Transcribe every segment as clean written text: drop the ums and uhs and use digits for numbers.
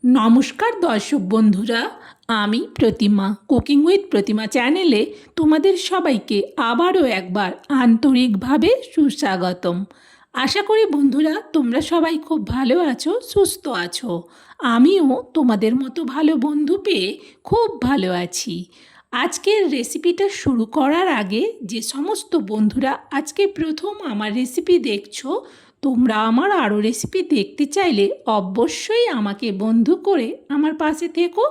নমস্কার দর্শক বন্ধুরা, আমি প্রতিমা কুকিং উইথ প্রতিমা চ্যানেলে তোমাদের সবাইকে আবারও একবার আন্তরিকভাবে সুস্বাগতম। আশা করি বন্ধুরা তোমরা সবাই খুব ভালো আছো, সুস্থ আছো। আমিও তোমাদের মতো ভালো বন্ধু পেয়ে খুব ভালো আছি। আজকের রেসিপিটা শুরু করার আগে যে সমস্ত বন্ধুরা আজকে প্রথম আমার রেসিপি দেখছো, তোমরা আমার আরও রেসিপি দেখতে চাইলে অবশ্যই আমাকে বন্ধু করে আমার পাশে থেকো।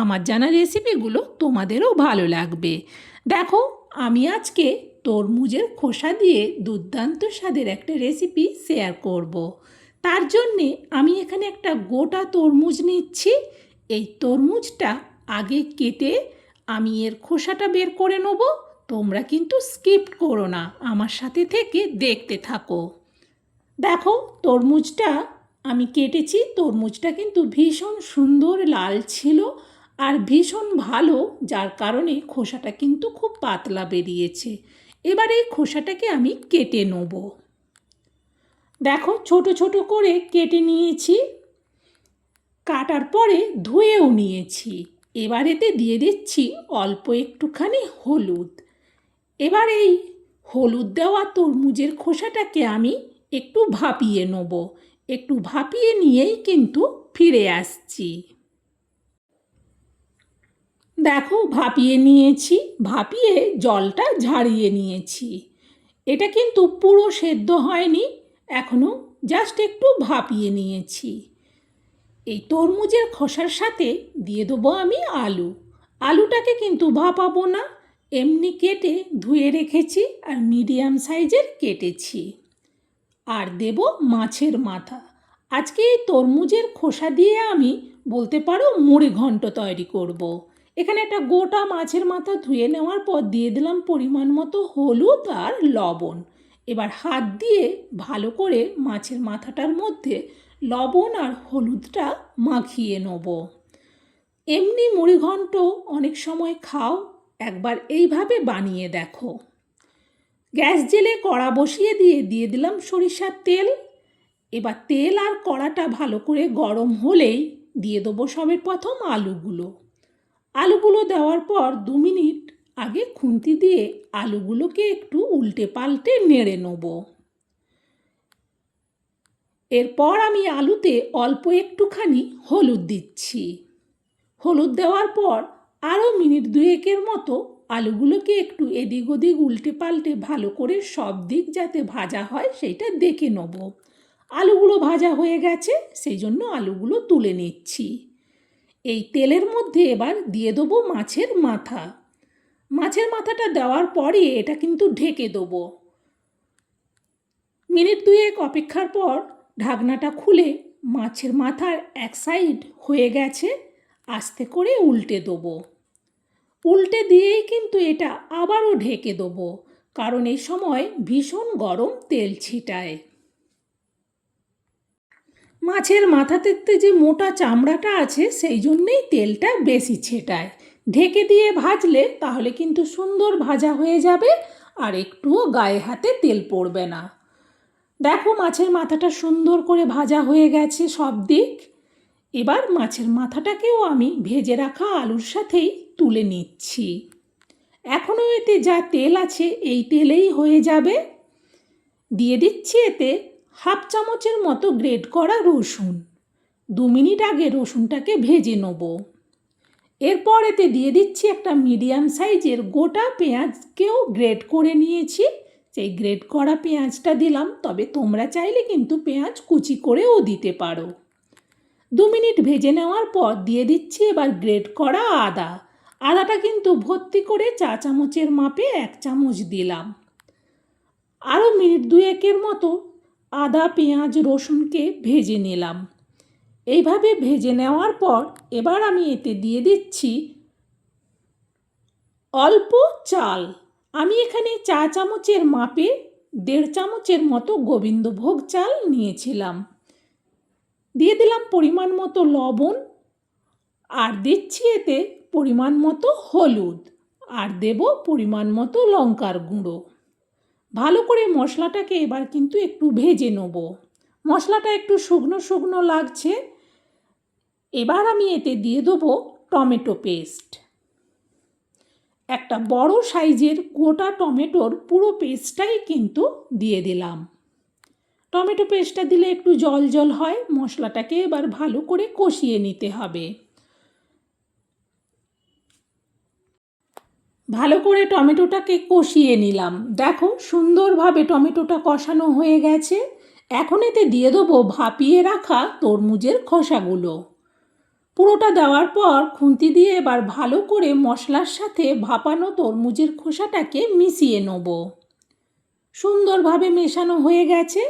আমার জানা রেসিপিগুলো তোমাদেরও ভালো লাগবে। দেখো, আমি আজকে তরমুজের খোসা দিয়ে দুর্দান্ত স্বাদের একটা রেসিপি শেয়ার করব। তার জন্যে আমি এখানে একটা গোটা তরমুজ নিচ্ছি। এই তরমুজটা আগে কেটে আমি এর খোসাটা বের করে নেব। তোমরা কিন্তু স্কিপ করো না, আমার সাথে থেকে দেখতে থাকো। দেখো, তরমুজটা আমি কেটেছি। তরমুজটা কিন্তু ভীষণ সুন্দর লাল ছিল আর ভীষণ ভালো, যার কারণে খোসাটা কিন্তু খুব পাতলা বেরিয়েছে। এবার এই খোসাটাকে আমি কেটে নেব। দেখো, ছোট ছোট করে কেটে নিয়েছি। কাটার পরে ধুয়েও নিয়েছি। এবার এতে দিয়ে দিচ্ছি অল্প একটুখানি হলুদ। এবার এই হলুদ দেওয়া তরমুজের খোসাটাকে আমি একটু ভাপিয়ে নেব। একটু ভাপিয়ে নিয়েই কিন্তু ফিরে আসছি। দেখো, ভাপিয়ে নিয়েছি। ভাপিয়ে জলটা ঝারিয়ে নিয়েছি। এটা কিন্তু পুরো সেদ্ধ হয়নি, এখনও জাস্ট একটু ভাপিয়ে নিয়েছি। এই তরমুজের খোসার সাথে দিয়ে দেবো আমি আলু। আলুটাকে কিন্তু ভাপাবো না, এমনি কেটে ধুয়ে রেখেছি আর মিডিয়াম সাইজের কেটেছি। আর দেব মাছের মাথা। আজকে এই তরমুজের খোসা দিয়ে আমি বলতে পারো মুড়ি ঘন্ট তৈরি করব। এখানে একটা গোটা মাছের মাথা ধুয়ে নেওয়ার পর দিয়ে দিলাম পরিমাণ মতো হলুদ আর লবণ। এবার হাত দিয়ে ভালো করে মাছের মাথাটার মধ্যে লবণ আর হলুদটা মাখিয়ে নেব। এমনি মুড়ি ঘন্ট অনেক সময় খাও, একবার এইভাবে বানিয়ে দেখো। গ্যাস জেলে কড়া বসিয়ে দিয়ে দিলাম সরিষার তেল। এবার তেল আর কড়াটা ভালো করে গরম হলেই দিয়ে দেবো সবের প্রথম আলুগুলো। আলুগুলো দেওয়ার পর 2 মিনিট আগে খুন্তি দিয়ে আলুগুলোকে একটু উল্টে পাল্টে নেড়ে নেব। এরপর আমি আলুতে অল্প একটুখানি হলুদ দিচ্ছি। হলুদ দেওয়ার পর আরও মিনিট 2 মতো আলুগুলোকে একটু এদিক ওদিক উল্টে পাল্টে ভালো করে সব দিক যাতে ভাজা হয় সেইটা দেখে নেব। আলুগুলো ভাজা হয়ে গেছে, সেই জন্য আলুগুলো তুলে নিচ্ছি। এই তেলের মধ্যে এবার দিয়ে দেবো মাছের মাথা। মাছের মাথাটা দেওয়ার পরে এটা কিন্তু ঢেকে দেবো। মিনিট 2 অপেক্ষার পর ঢাকনাটা খুলে মাছের মাথার এক সাইড হয়ে গেছে, আস্তে করে উল্টে দেবো। উল্টে দিয়েই কিন্তু এটা আবারও ঢেকে দেবো, কারণ এই সময় ভীষণ গরম তেল ছিটায়। মাছের মাথাতে যে মোটা চামড়াটা আছে সেই জন্যেই তেলটা বেশি ছেটায়। ঢেকে দিয়ে ভাজলে তাহলে কিন্তু সুন্দর ভাজা হয়ে যাবে আর একটুও গায়ে হাতে তেল পড়বে না। দেখো, মাছের মাথাটা সুন্দর করে ভাজা হয়ে গেছে সব দিক। এবার মাছের মাথাটাকেও আমি ভেজে রাখা আলুর সাথেই তুলে নিচ্ছি। এখনও এতে যা তেল আছে এই তেলেই হয়ে যাবে। দিয়ে দিচ্ছি এতে হাফ চামচের মতো গ্রেট করা রসুন। 2 মিনিট আগে রসুনটাকে ভেজে নেব। এরপর এতে দিয়ে দিচ্ছি একটা মিডিয়াম সাইজের গোটা পেঁয়াজকেও গ্রেট করে নিয়েছি। সেই গ্রেট করা পেঁয়াজটা দিলাম, তবে তোমরা চাইলে কিন্তু পেঁয়াজ কুচি করেও দিতে পারো। 2 মিনিট ভেজে নেওয়ার পর দিয়ে দিচ্ছি এবার গ্রেট করা আদা। আদাটা কিন্তু ভর্তি করে চা চামচের মাপে 1 চামচ দিলাম। আরও মিনিট 2 মতো আদা পেঁয়াজ রসুনকে ভেজে নিলাম। এইভাবে ভেজে নেওয়ার পর এবার আমি এতে দিয়ে দিচ্ছি অল্প চাল। আমি এখানে চা চামচের মাপে 1.5 চামচের মতো গোবিন্দভোগ চাল নিয়েছিলাম। দিয়ে দিলাম পরিমাণ মতো লবণ আর দিচ্ছি এতে পরিমাণ মতো হলুদ আর দেব পরিমাণ মতো লঙ্কার গুঁড়ো। ভালো করে মশলাটাকে এবার কিন্তু একটু ভেজে নেব। মশলাটা একটু শুকনো শুকনো লাগছে। এবার আমি এতে দিয়ে দেবো টমেটো পেস্ট। একটা বড় সাইজের গোটা টমেটোর পুরো পেস্টটাই কিন্তু দিয়ে দিলাম। টমেটো পেস্টটা দিলে একটু জল জল হয়। মশলাটাকে এবার ভালো করে কষিয়ে নিতে হবে। ভালো করে টমেটোটাকে কষিয়ে নিলাম। দেখো সুন্দরভাবে টমেটোটা কষানো হয়ে গেছে। এখন এতে দিয়ে দেবো ভাপিয়ে রাখা তরমুজের খোসাগুলো। পুরোটা দেওয়ার পর খুন্তি দিয়ে এবার ভালো করে মশলার সাথে ভাপানো তরমুজের খোসাটাকে মিশিয়ে নেব। সুন্দরভাবে মেশানো হয়ে গেছে।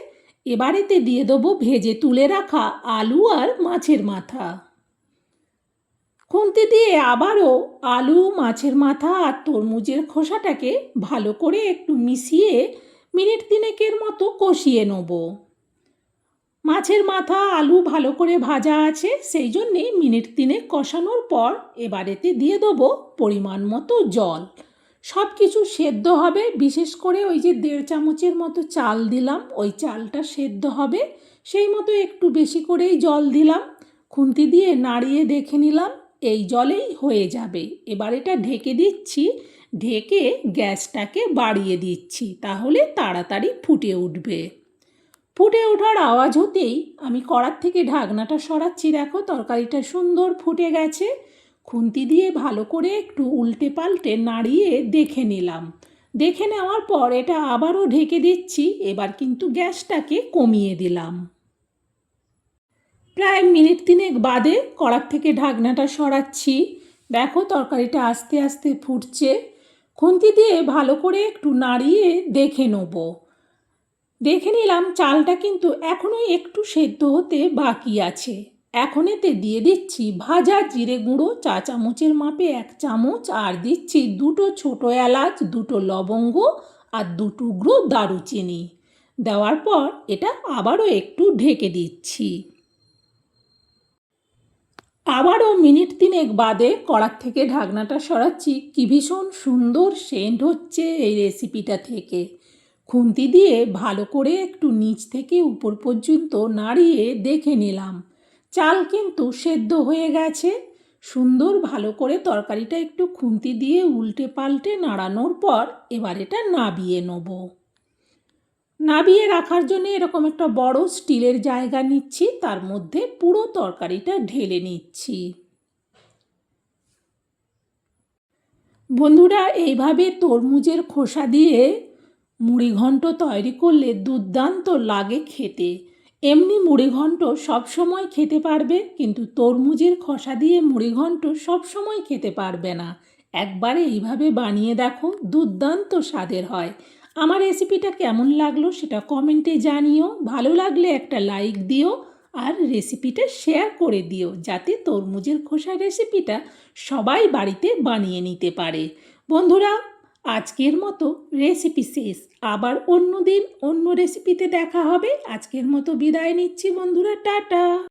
এবার এতে দিয়ে দেবো ভেজে তুলে রাখা আলু আর মাছের মাথা। খুন্তি দিয়ে আবারও আলু, মাছের মাথা আর তরমুজের খোসাটাকে ভালো করে একটু মিশিয়ে মিনিট 3 মতো কষিয়ে নেব। মাছের মাথা আলু ভালো করে ভাজা আছে, সেই জন্যে মিনিট 3 কষানোর পর এবার এতে দিয়ে দেবো পরিমাণ মতো জল। সব কিছু সেদ্ধ হবে, বিশেষ করে ওই যে 1.5 চামচের মতো চাল দিলাম, ওই চালটা সেদ্ধ হবে, সেই মতো একটু বেশি করেই জল দিলাম। খুন্তি দিয়ে নাড়িয়ে দেখে নিলাম, এই জলেই হয়ে যাবে। এবার এটা ঢেকে দিচ্ছি, ঢেকে গ্যাসটাকে বাড়িয়ে দিচ্ছি, তাহলে তাড়াতাড়ি ফুটে উঠবে। ফুটে ওঠার আওয়াজ হতেই আমি কড়ার থেকে ঢাকনাটা সরাচ্ছি। দেখো তরকারিটা সুন্দর ফুটে গেছে। খুন্তি দিয়ে ভালো করে একটু উল্টে পাল্টে নাড়িয়ে দেখে নিলাম। দেখে নেওয়ার পর এটা আবারও ঢেকে দিচ্ছি। এবার কিন্তু গ্যাসটাকে কমিয়ে দিলাম। প্রায় মিনিট 3 বাদে কড়ার থেকে ঢাকনাটা সরাচ্ছি। দেখো তরকারিটা আস্তে আস্তে ফুটছে। খুন্তি দিয়ে ভালো করে একটু নাড়িয়ে দেখে নেব। দেখে নিলাম চালটা কিন্তু এখনও একটু সেদ্ধ হতে বাকি আছে। এখন এতে দিয়ে দিচ্ছি ভাজা জিরে গুঁড়ো 4 চামচের মাপে 1 চামচ, আর দিচ্ছি 2টো ছোটো এলাচ, 2টো লবঙ্গ আর 2 টুকরো দারুচিনি। দেওয়ার পর এটা আবারও একটু ঢেকে দিচ্ছি। আবারও মিনিট 3 বাদে কড়ার থেকে ঢাকনাটা সরাচ্ছি। কি ভীষণ সুন্দর সেন্ট হচ্ছে এই রেসিপিটা থেকে। খুন্তি দিয়ে ভালো করে একটু নিচ থেকে উপর পর্যন্ত নাড়িয়ে দেখে নিলাম। চাল কিন্তু সেদ্ধ হয়ে গেছে। সুন্দর ভালো করে তরকারিটা একটু খুন্তি দিয়ে উল্টে পাল্টে নাড়ানোর পর এবার এটা নাবিয়ে নেব। নাবিয়ে রাখার জন্য এরকম একটা বড় স্টিলের জায়গা নিচ্ছি, তার মধ্যে পুরো তরকারিটা ঢেলে নিচ্ছি। বন্ধুরা, এইভাবে তরমুজের খোসা দিয়ে মুড়িঘণ্ট তৈরি করলে দুর্দান্ত লাগে খেতে। এমনি মুড়িঘণ্ট সবসময় খেতে পারবে, কিন্তু তরমুজের খোসা দিয়ে মুড়িঘণ্ট সবসময় খেতে পারবে না। একবার এইভাবে বানিয়ে দেখো, দুর্দান্ত স্বাদের হয়। আমার রেসিপিটা কেমন লাগলো সেটা কমেন্টে জানিও। ভালো লাগলে একটা লাইক দিও আর রেসিপিটা শেয়ার করে দিও, যাতে তরমুজের খোসা রেসিপিটা সবাই বাড়িতে বানিয়ে নিতে পারে। বন্ধুরা, আজকের মতো রেসিপি শেষ। আবার অন্য দিন অন্য রেসিপিতে দেখা হবে। আজকের মতো বিদায় নিচ্ছি বন্ধুরা, টাটা।